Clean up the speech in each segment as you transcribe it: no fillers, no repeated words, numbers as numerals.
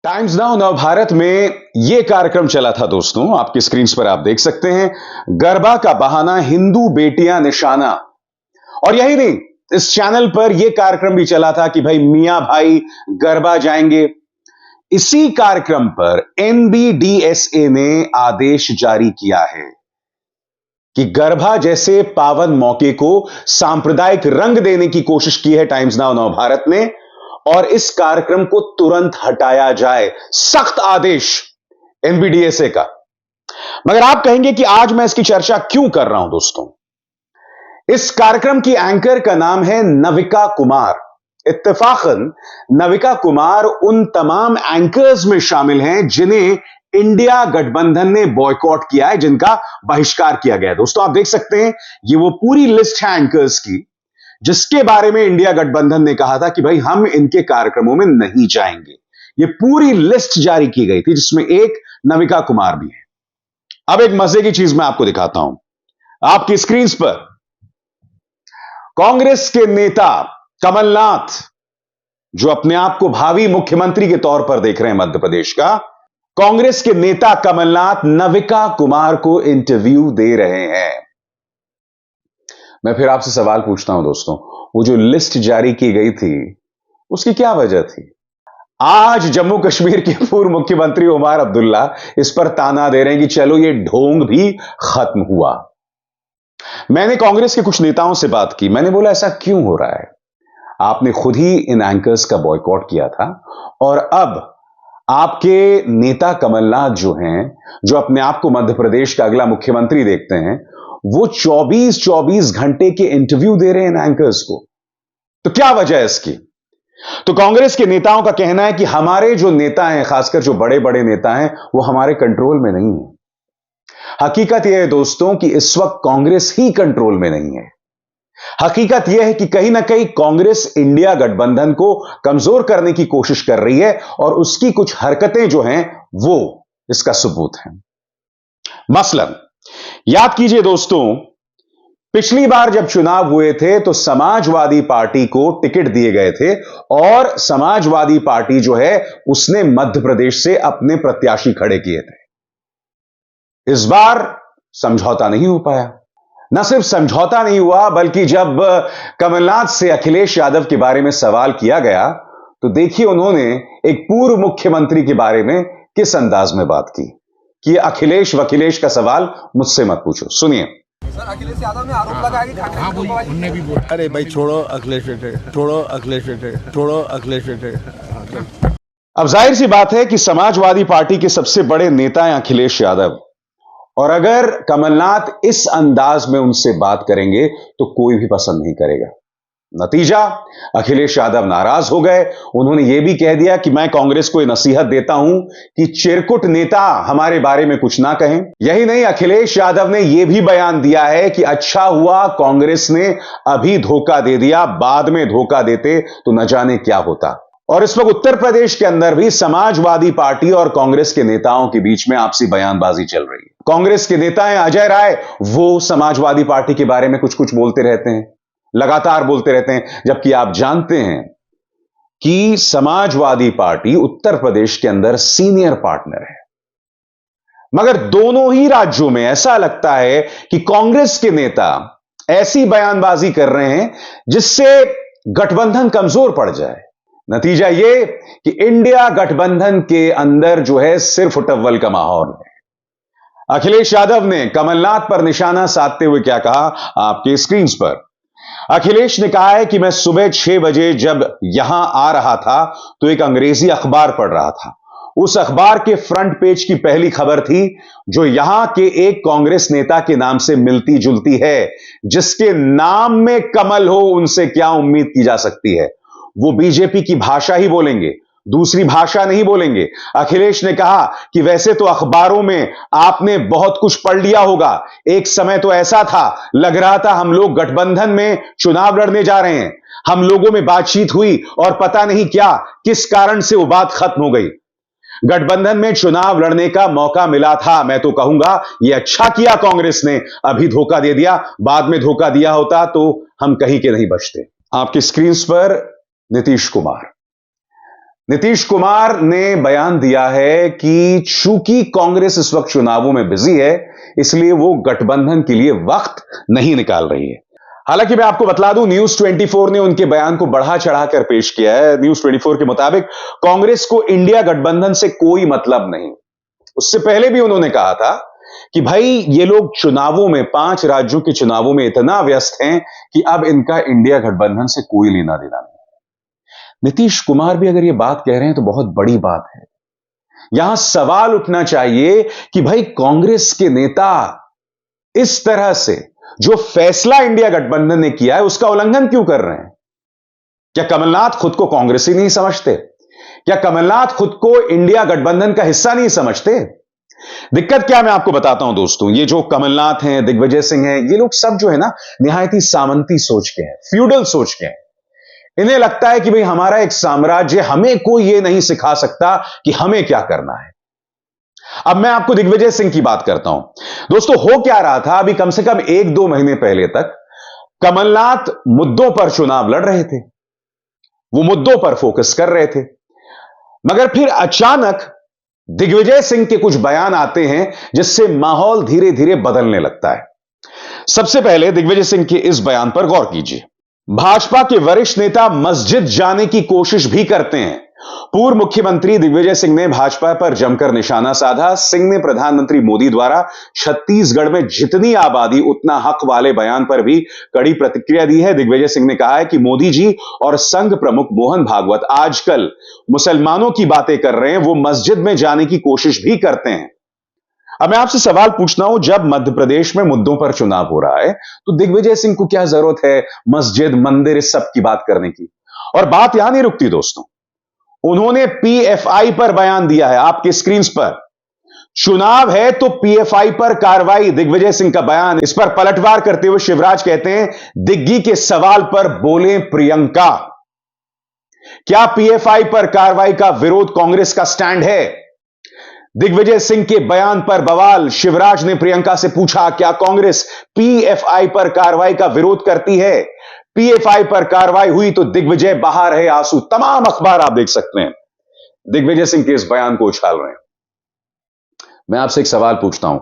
Times now नव भारत में यह कार्यक्रम चला था दोस्तों, आपकी स्क्रीन पर आप देख सकते हैं। गरबा का बहाना, हिंदू बेटियां निशाना। और यही नहीं, इस चैनल पर यह कार्यक्रम भी चला था कि भाई मियां भाई गरबा जाएंगे। इसी कार्यक्रम पर एनबीडीएसए ने आदेश जारी किया है कि गरबा जैसे पावन मौके को सांप्रदायिक रंग देने की कोशिश की है टाइम्स नाउ नव भारत ने, और इस कार्यक्रम को तुरंत हटाया जाए। सख्त आदेश एनबीडीएसए का। मगर आप कहेंगे कि आज मैं इसकी चर्चा क्यों कर रहा हूं दोस्तों। इस कार्यक्रम की एंकर का नाम है नविका कुमार। इत्तेफाकन नविका कुमार उन तमाम एंकर्स में शामिल हैं जिन्हें इंडिया गठबंधन ने बॉयकॉट किया है, जिनका बहिष्कार किया गया है। दोस्तों आप देख सकते हैं, ये वो पूरी लिस्ट है एंकर्स की जिसके बारे में इंडिया गठबंधन ने कहा था कि भाई हम इनके कार्यक्रमों में नहीं जाएंगे। ये पूरी लिस्ट जारी की गई थी जिसमें एक नविका कुमार भी है। अब एक मजे की चीज मैं आपको दिखाता हूं आपकी स्क्रीन पर। कांग्रेस के नेता कमलनाथ, जो अपने आप को भावी मुख्यमंत्री के तौर पर देख रहे हैं मध्य प्रदेश का, कांग्रेस के नेता कमलनाथ नविका कुमार को इंटरव्यू दे रहे हैं। मैं फिर आपसे सवाल पूछता हूं दोस्तों, वो जो लिस्ट जारी की गई थी उसकी क्या वजह थी? आज जम्मू कश्मीर के पूर्व मुख्यमंत्री उमर अब्दुल्ला इस पर ताना दे रहे हैं कि चलो ये ढोंग भी खत्म हुआ। मैंने कांग्रेस के कुछ नेताओं से बात की, मैंने बोला ऐसा क्यों हो रहा है? आपने खुद ही इन एंकर्स का बॉयकॉट किया था और अब आपके नेता कमलनाथ जो हैं, जो अपने आप को मध्य प्रदेश का अगला मुख्यमंत्री देखते हैं, वो 24-24 घंटे के इंटरव्यू दे रहे हैं इन एंकर्स को। तो क्या वजह है इसकी? तो कांग्रेस के नेताओं का कहना है कि हमारे जो नेता हैं, खासकर जो बड़े बड़े नेता हैं, वो हमारे कंट्रोल में नहीं है। हकीकत यह है दोस्तों कि इस वक्त कांग्रेस ही कंट्रोल में नहीं है। हकीकत यह है कि कहीं ना कहीं कांग्रेस इंडिया गठबंधन को कमजोर करने की कोशिश कर रही है और उसकी कुछ हरकतें जो हैं वो इसका सबूत हैं। मसलन याद कीजिए दोस्तों, पिछली बार जब चुनाव हुए थे तो समाजवादी पार्टी को टिकट दिए गए थे और समाजवादी पार्टी जो है उसने मध्य प्रदेश से अपने प्रत्याशी खड़े किए थे। इस बार समझौता नहीं हो पाया। न सिर्फ समझौता नहीं हुआ, बल्कि जब कमलनाथ से अखिलेश यादव के बारे में सवाल किया गया तो देखिए उन्होंने एक पूर्व मुख्यमंत्री के बारे में किस अंदाज में बात की कि अखिलेश वखिलेश का सवाल मुझसे मत पूछो। सुनिए। सर, अखिलेश यादव ने आरोप लगाया कि उनने भी बोला, अरे भाई छोड़ो अखिलेश छोड़ो अखिलेश छोड़ो अखिलेश। अब जाहिर सी बात है कि समाजवादी पार्टी के सबसे बड़े नेता हैं अखिलेश यादव, और अगर कमलनाथ इस अंदाज में उनसे बात करेंगे तो कोई भी पसंद नहीं करेगा। नतीजा, अखिलेश यादव नाराज हो गए। उन्होंने यह भी कह दिया कि मैं कांग्रेस को यह नसीहत देता हूं कि चिरकुट नेता हमारे बारे में कुछ ना कहें। यही नहीं, अखिलेश यादव ने यह भी बयान दिया है कि अच्छा हुआ कांग्रेस ने अभी धोखा दे दिया, बाद में धोखा देते तो न जाने क्या होता। और इस वक्त उत्तर प्रदेश के अंदर भी समाजवादी पार्टी और कांग्रेस के नेताओं के बीच में आपसी बयानबाजी चल रही है। कांग्रेस के नेता हैं अजय राय, वो समाजवादी पार्टी के बारे में कुछ कुछ बोलते रहते हैं, लगातार बोलते रहते हैं, जबकि आप जानते हैं कि समाजवादी पार्टी उत्तर प्रदेश के अंदर सीनियर पार्टनर है। मगर दोनों ही राज्यों में ऐसा लगता है कि कांग्रेस के नेता ऐसी बयानबाजी कर रहे हैं जिससे गठबंधन कमजोर पड़ जाए। नतीजा यह कि इंडिया गठबंधन के अंदर जो है सिर्फ उटव्वल का माहौल है। अखिलेश यादव ने कमलनाथ पर निशाना साधते हुए क्या कहा, आपके स्क्रीन पर। अखिलेश ने कहा है कि मैं सुबह 6 बजे जब यहां आ रहा था तो एक अंग्रेजी अखबार पढ़ रहा था। उस अखबार के फ्रंट पेज की पहली खबर थी जो यहां के एक कांग्रेस नेता के नाम से मिलती जुलती है। जिसके नाम में कमल हो उनसे क्या उम्मीद की जा सकती है? वो बीजेपी की भाषा ही बोलेंगे, दूसरी भाषा नहीं बोलेंगे। अखिलेश ने कहा कि वैसे तो अखबारों में आपने बहुत कुछ पढ़ लिया होगा, एक समय तो ऐसा था, लग रहा था हम लोग गठबंधन में चुनाव लड़ने जा रहे हैं। हम लोगों में बातचीत हुई और पता नहीं क्या किस कारण से वो बात खत्म हो गई। गठबंधन में चुनाव लड़ने का मौका मिला था। मैं तो कहूंगा यह अच्छा किया कांग्रेस ने, अभी धोखा दे दिया, बाद में धोखा दिया होता तो हम कहीं के नहीं बचते। आपकी स्क्रीन पर नीतीश कुमार। नीतीश कुमार ने बयान दिया है कि चूंकि कांग्रेस इस वक्त चुनावों में बिजी है, इसलिए वो गठबंधन के लिए वक्त नहीं निकाल रही है। हालांकि मैं आपको बतला दूं, न्यूज 24 ने उनके बयान को बढ़ा चढ़ाकर पेश किया है। न्यूज 24 के मुताबिक कांग्रेस को इंडिया गठबंधन से कोई मतलब नहीं। उससे पहले भी उन्होंने कहा था कि भाई ये लोग चुनावों में, 5 राज्यों के चुनावों में इतना व्यस्त हैं कि अब इनका इंडिया गठबंधन से कोई लेना देना नहीं। नीतीश कुमार भी अगर ये बात कह रहे हैं तो बहुत बड़ी बात है। यहां सवाल उठना चाहिए कि भाई कांग्रेस के नेता इस तरह से जो फैसला इंडिया गठबंधन ने किया है उसका उल्लंघन क्यों कर रहे हैं? क्या कमलनाथ खुद को कांग्रेसी नहीं समझते? क्या कमलनाथ खुद को इंडिया गठबंधन का हिस्सा नहीं समझते? दिक्कत क्या, मैं आपको बताता हूं दोस्तों। ये जो कमलनाथ हैं, दिग्विजय सिंह हैं, ये लोग सब जो है ना, निहायत ही सामंती सोच के हैं, फ्यूडल सोच के हैं। इन्हें लगता है कि भाई हमारा एक साम्राज्य, हमें कोई ये नहीं सिखा सकता कि हमें क्या करना है। अब मैं आपको दिग्विजय सिंह की बात करता हूं। दोस्तों, हो क्या रहा था, अभी कम से कम 1-2 महीने पहले तक कमलनाथ मुद्दों पर चुनाव लड़ रहे थे, वो मुद्दों पर फोकस कर रहे थे, मगर फिर अचानक दिग्विजय सिंह के कुछ बयान आते हैं जिससे माहौल धीरे धीरे बदलने लगता है। सबसे पहले दिग्विजय सिंह के इस बयान पर गौर कीजिए। भाजपा के वरिष्ठ नेता मस्जिद जाने की कोशिश भी करते हैं। पूर्व मुख्यमंत्री दिग्विजय सिंह ने भाजपा पर जमकर निशाना साधा। सिंह ने प्रधानमंत्री मोदी द्वारा छत्तीसगढ़ में जितनी आबादी उतना हक वाले बयान पर भी कड़ी प्रतिक्रिया दी है। दिग्विजय सिंह ने कहा है कि मोदी जी और संघ प्रमुख मोहन भागवत आजकल मुसलमानों की बातें कर रहे हैं, वो मस्जिद में जाने की कोशिश भी करते हैं। अब मैं आपसे सवाल पूछता हूं, जब मध्य प्रदेश में मुद्दों पर चुनाव हो रहा है तो दिग्विजय सिंह को क्या जरूरत है मस्जिद, मंदिर, इस सब की बात करने की? और बात यहां नहीं रुकती दोस्तों, उन्होंने पीएफआई पर बयान दिया है आपके स्क्रीन पर। चुनाव है तो पीएफआई पर कार्रवाई, दिग्विजय सिंह का बयान। इस पर पलटवार करते हुए शिवराज कहते हैं, दिग्गी के सवाल पर बोले प्रियंका। क्या पीएफआई पर कार्रवाई का विरोध कांग्रेस का स्टैंड है? दिग्विजय सिंह के बयान पर बवाल। शिवराज ने प्रियंका से पूछा, क्या कांग्रेस पीएफआई पर कार्रवाई का विरोध करती है? पीएफआई पर कार्रवाई हुई तो दिग्विजय बहा रहे आंसू। तमाम अखबार आप देख सकते हैं दिग्विजय सिंह के इस बयान को उछाल रहे हैं। मैं आपसे एक सवाल पूछता हूं,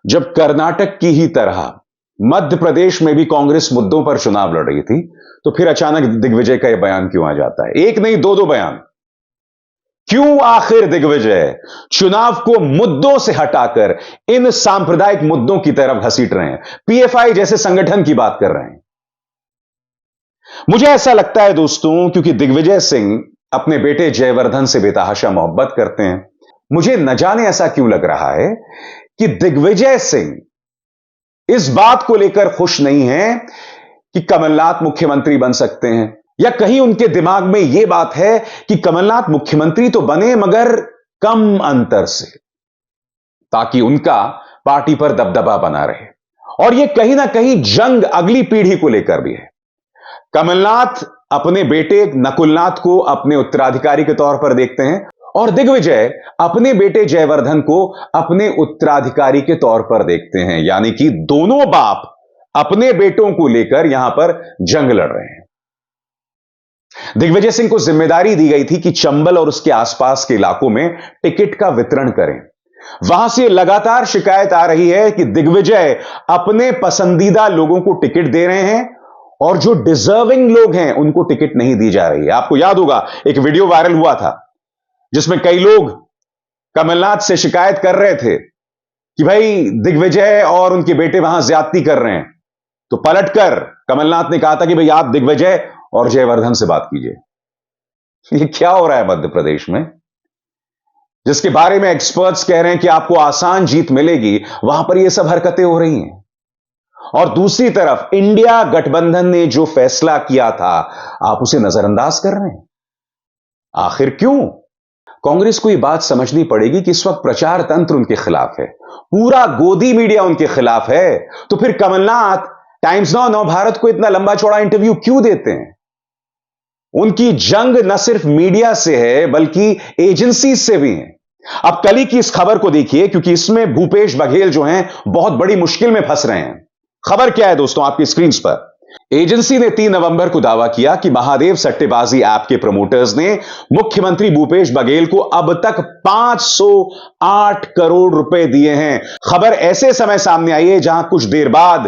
जब कर्नाटक की ही तरह मध्य प्रदेश में भी कांग्रेस मुद्दों पर चुनाव लड़ रही थी, तो फिर अचानक दिग्विजय का यह बयान क्यों आ जाता है? एक नहीं, 2-2 बयान। क्यों आखिर दिग्विजय चुनाव को मुद्दों से हटाकर इन सांप्रदायिक मुद्दों की तरफ घसीट रहे हैं, पीएफआई जैसे संगठन की बात कर रहे हैं? मुझे ऐसा लगता है दोस्तों, क्योंकि दिग्विजय सिंह अपने बेटे जयवर्धन से बेतहाशा मोहब्बत करते हैं। मुझे न जाने ऐसा क्यों लग रहा है कि दिग्विजय सिंह इस बात को लेकर खुश नहीं है कि कमलनाथ मुख्यमंत्री बन सकते हैं, या कहीं उनके दिमाग में यह बात है कि कमलनाथ मुख्यमंत्री तो बने मगर कम अंतर से, ताकि उनका पार्टी पर दबदबा बना रहे। और यह कहीं ना कहीं जंग अगली पीढ़ी को लेकर भी है। कमलनाथ अपने बेटे नकुलनाथ को अपने उत्तराधिकारी के तौर पर देखते हैं और दिग्विजय अपने बेटे जयवर्धन को अपने उत्तराधिकारी के तौर पर देखते हैं, यानी कि दोनों बाप अपने बेटों को लेकर यहां पर जंग लड़ रहे हैं। दिग्विजय सिंह को जिम्मेदारी दी गई थी कि चंबल और उसके आसपास के इलाकों में टिकट का वितरण करें। वहां से लगातार शिकायत आ रही है कि दिग्विजय अपने पसंदीदा लोगों को टिकट दे रहे हैं और जो डिजर्विंग लोग हैं उनको टिकट नहीं दी जा रही है। आपको याद होगा, एक वीडियो वायरल हुआ था जिसमें कई लोग कमलनाथ से शिकायत कर रहे थे कि भाई दिग्विजय और उनके बेटे वहां ज्यादती कर रहे हैं। तो पलटकर कमलनाथ ने कहा था कि भाई आप दिग्विजय और जयवर्धन से बात कीजिए। ये क्या हो रहा है मध्य प्रदेश में, जिसके बारे में एक्सपर्ट्स कह रहे हैं कि आपको आसान जीत मिलेगी, वहां पर ये सब हरकतें हो रही हैं। और दूसरी तरफ इंडिया गठबंधन ने जो फैसला किया था, आप उसे नजरअंदाज कर रहे हैं। आखिर क्यों? कांग्रेस को यह बात समझनी पड़ेगी कि इस वक्त प्रचार तंत्र उनके खिलाफ है, पूरा गोदी मीडिया उनके खिलाफ है। तो फिर कमलनाथ टाइम्स नाउ नवभारत को इतना लंबा चौड़ा इंटरव्यू क्यों देते हैं? उनकी जंग न सिर्फ मीडिया से है बल्कि एजेंसी से भी है। अब कल ही की इस खबर को देखिए, क्योंकि इसमें भूपेश बघेल जो हैं बहुत बड़ी मुश्किल में फंस रहे हैं। खबर क्या है दोस्तों, आपकी स्क्रीन पर एजेंसी ने 3 नवंबर को दावा किया कि महादेव सट्टेबाजी ऐप के प्रमोटर्स ने मुख्यमंत्री भूपेश बघेल को अब तक 508 करोड़ रुपए दिए हैं। खबर ऐसे समय सामने आई है जहां कुछ देर बाद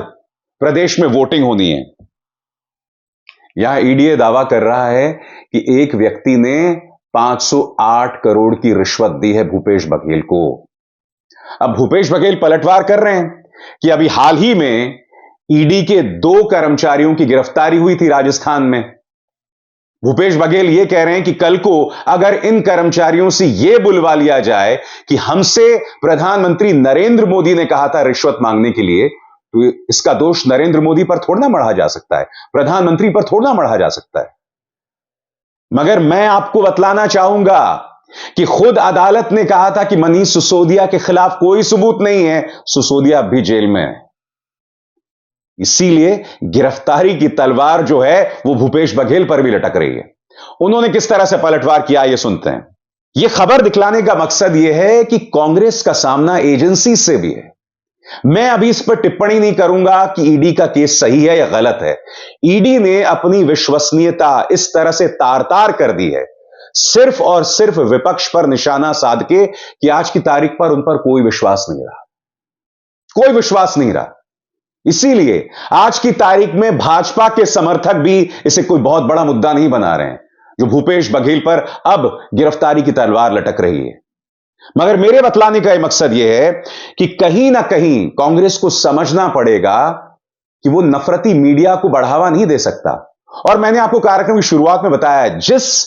प्रदेश में वोटिंग होनी है। यहां ईडी दावा कर रहा है कि एक व्यक्ति ने 508 करोड़ की रिश्वत दी है भूपेश बघेल को। अब भूपेश बघेल पलटवार कर रहे हैं कि अभी हाल ही में ईडी के 2 कर्मचारियों की गिरफ्तारी हुई थी राजस्थान में। भूपेश बघेल यह कह रहे हैं कि कल को अगर इन कर्मचारियों से यह बुलवा लिया जाए कि हमसे प्रधानमंत्री नरेंद्र मोदी ने कहा था रिश्वत मांगने के लिए, तो इसका दोष नरेंद्र मोदी पर थोड़ा ना मढ़ा जा सकता है, प्रधानमंत्री पर थोड़ा ना मढ़ा जा सकता है। मगर मैं आपको बतलाना चाहूंगा कि खुद अदालत ने कहा था कि मनीष सिसोदिया के खिलाफ कोई सबूत नहीं है, सिसोदिया भी जेल में है। इसीलिए गिरफ्तारी की तलवार जो है वो भूपेश बघेल पर भी लटक रही है। उन्होंने किस तरह से पलटवार किया, यह सुनते हैं। यह खबर दिखलाने का मकसद यह है कि कांग्रेस का सामना एजेंसी से भी है। मैं अभी इस पर टिप्पणी नहीं करूंगा कि ईडी का केस सही है या गलत है। ईडी ने अपनी विश्वसनीयता इस तरह से तार-तार कर दी है, सिर्फ और सिर्फ विपक्ष पर निशाना साध के, कि आज की तारीख पर उन पर कोई विश्वास नहीं रहा, कोई विश्वास नहीं रहा। इसीलिए आज की तारीख में भाजपा के समर्थक भी इसे कोई बहुत बड़ा मुद्दा नहीं बना रहे हैं, जो भूपेश बघेल पर अब गिरफ्तारी की तलवार लटक रही है। मगर मेरे बतलाने का यह मकसद यह है कि कहीं ना कहीं कांग्रेस को समझना पड़ेगा कि वो नफरती मीडिया को बढ़ावा नहीं दे सकता। और मैंने आपको कार्यक्रम की शुरुआत में बताया, जिस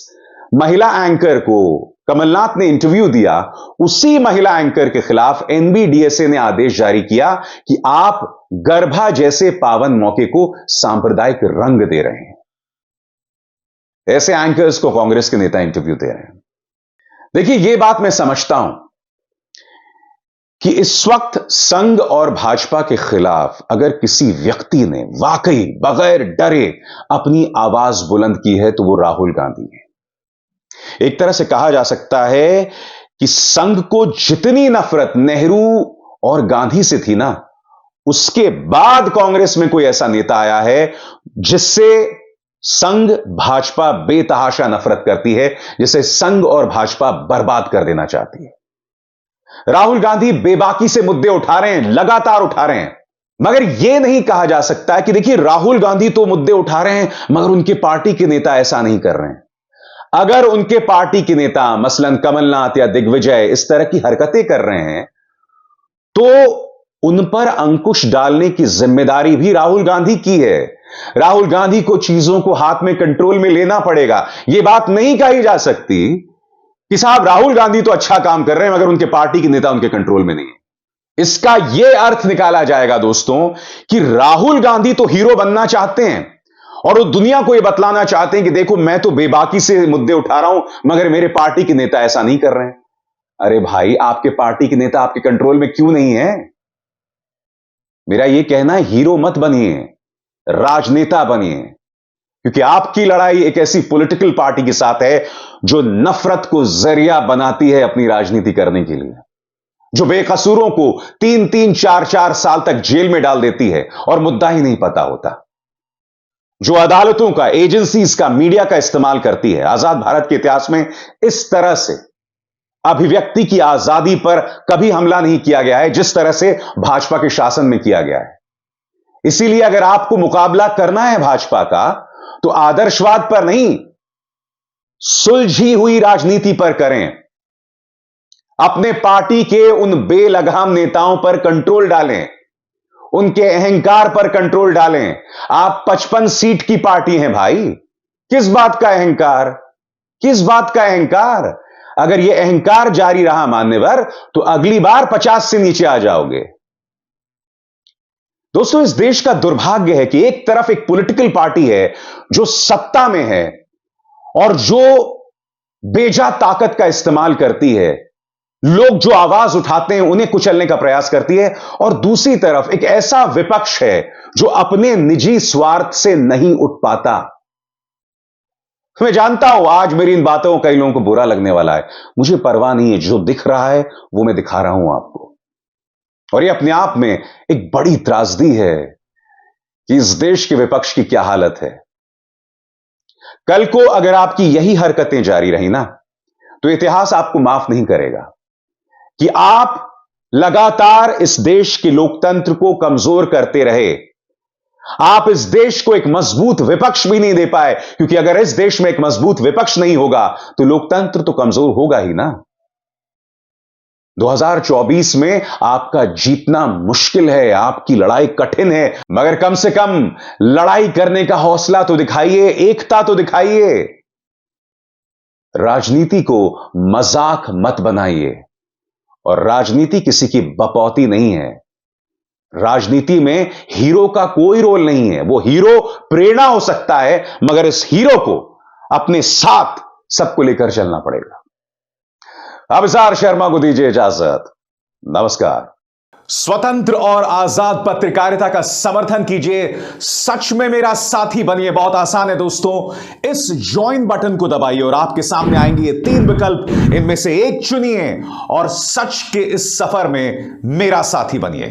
महिला एंकर को कमलनाथ ने इंटरव्यू दिया, उसी महिला एंकर के खिलाफ एनबीडीएसए ने आदेश जारी किया कि आप गरबा जैसे पावन मौके को सांप्रदायिक रंग दे रहे हैं। ऐसे एंकर्स को कांग्रेस के नेता इंटरव्यू दे रहे हैं। देखिए, यह बात मैं समझता हूं कि इस वक्त संघ और भाजपा के खिलाफ अगर किसी व्यक्ति ने वाकई बगैर डरे अपनी आवाज बुलंद की है तो वो राहुल गांधी है। एक तरह से कहा जा सकता है कि संघ को जितनी नफरत नेहरू और गांधी से थी ना, उसके बाद कांग्रेस में कोई ऐसा नेता आया है जिससे संघ भाजपा बेतहाशा नफरत करती है, जिसे संघ और भाजपा बर्बाद कर देना चाहती है। राहुल गांधी बेबाकी से मुद्दे उठा रहे हैं, लगातार उठा रहे हैं, मगर यह नहीं कहा जा सकता है कि देखिए राहुल गांधी तो मुद्दे उठा रहे हैं मगर उनके पार्टी के नेता ऐसा नहीं कर रहे हैं। अगर उनके पार्टी के नेता मसलन कमलनाथ या दिग्विजय इस तरह की हरकतें कर रहे हैं तो उन पर अंकुश डालने की जिम्मेदारी भी राहुल गांधी की है। राहुल गांधी को चीजों को हाथ में कंट्रोल में लेना पड़ेगा। यह बात नहीं कही जा सकती कि साहब राहुल गांधी तो अच्छा काम कर रहे हैं मगर उनके पार्टी के नेता उनके कंट्रोल में नहीं है। इसका यह अर्थ निकाला जाएगा दोस्तों कि राहुल गांधी तो हीरो बनना चाहते हैं और वो दुनिया को यह बतलाना चाहते हैं कि देखो मैं तो बेबाकी से मुद्दे उठा रहा हूं मगर मेरे पार्टी के नेता ऐसा नहीं कर रहे हैं। अरे भाई, आपके पार्टी के नेता आपके कंट्रोल में क्यों नहीं है? मेरा यह कहना है, हीरो मत बनिए, राजनेता बनिए, क्योंकि आपकी लड़ाई एक ऐसी पॉलिटिकल पार्टी के साथ है जो नफरत को जरिया बनाती है अपनी राजनीति करने के लिए, जो बेकसूरों को 3-3, 4-4 साल तक जेल में डाल देती है और मुद्दा ही नहीं पता होता, जो अदालतों का, एजेंसीज का, मीडिया का इस्तेमाल करती है। आजाद भारत के इतिहास में इस तरह से अभिव्यक्ति की आजादी पर कभी हमला नहीं किया गया है जिस तरह से भाजपा के शासन में किया गया है। इसीलिए अगर आपको मुकाबला करना है भाजपा का तो आदर्शवाद पर नहीं, सुलझी हुई राजनीति पर करें। अपने पार्टी के उन बेलगाम नेताओं पर कंट्रोल डालें, उनके अहंकार पर कंट्रोल डालें। आप 55 सीट की पार्टी हैं भाई, किस बात का अहंकार, किस बात का अहंकार? अगर यह अहंकार जारी रहा मान्यवर तो अगली बार 50 से नीचे आ जाओगे। दोस्तों, इस देश का दुर्भाग्य है कि एक तरफ एक पॉलिटिकल पार्टी है जो सत्ता में है और जो बेजा ताकत का इस्तेमाल करती है, लोग जो आवाज उठाते हैं उन्हें कुचलने का प्रयास करती है, और दूसरी तरफ एक ऐसा विपक्ष है जो अपने निजी स्वार्थ से नहीं उठ पाता। मैं जानता हूं आज मेरी इन बातों को कई लोगों को बुरा लगने वाला है, मुझे परवाह नहीं है, जो दिख रहा है वो मैं दिखा रहा हूं आपको। और ये अपने आप में एक बड़ी त्रासदी है कि इस देश के विपक्ष की क्या हालत है। कल को अगर आपकी यही हरकतें जारी रही ना, तो इतिहास आपको माफ नहीं करेगा कि आप लगातार इस देश के लोकतंत्र को कमजोर करते रहे। आप इस देश को एक मजबूत विपक्ष भी नहीं दे पाए, क्योंकि अगर इस देश में एक मजबूत विपक्ष नहीं होगा तो लोकतंत्र तो कमजोर होगा ही ना। 2024 में आपका जीतना मुश्किल है, आपकी लड़ाई कठिन है, मगर कम से कम लड़ाई करने का हौसला तो दिखाइए, एकता तो दिखाइए। राजनीति को मजाक मत बनाइए, और राजनीति किसी की बपौती नहीं है। राजनीति में हीरो का कोई रोल नहीं है। वो हीरो प्रेरणा हो सकता है, मगर इस हीरो को अपने साथ सबको लेकर चलना पड़ेगा। अभिसार शर्मा को दीजिए इजाजत। नमस्कार। स्वतंत्र और आजाद पत्रकारिता का समर्थन कीजिए, सच में मेरा साथी बनिए। बहुत आसान है दोस्तों, इस ज्वाइन बटन को दबाइए और आपके सामने आएंगे ये 3 विकल्प, इनमें से एक चुनिए और सच के इस सफर में मेरा साथी बनिए।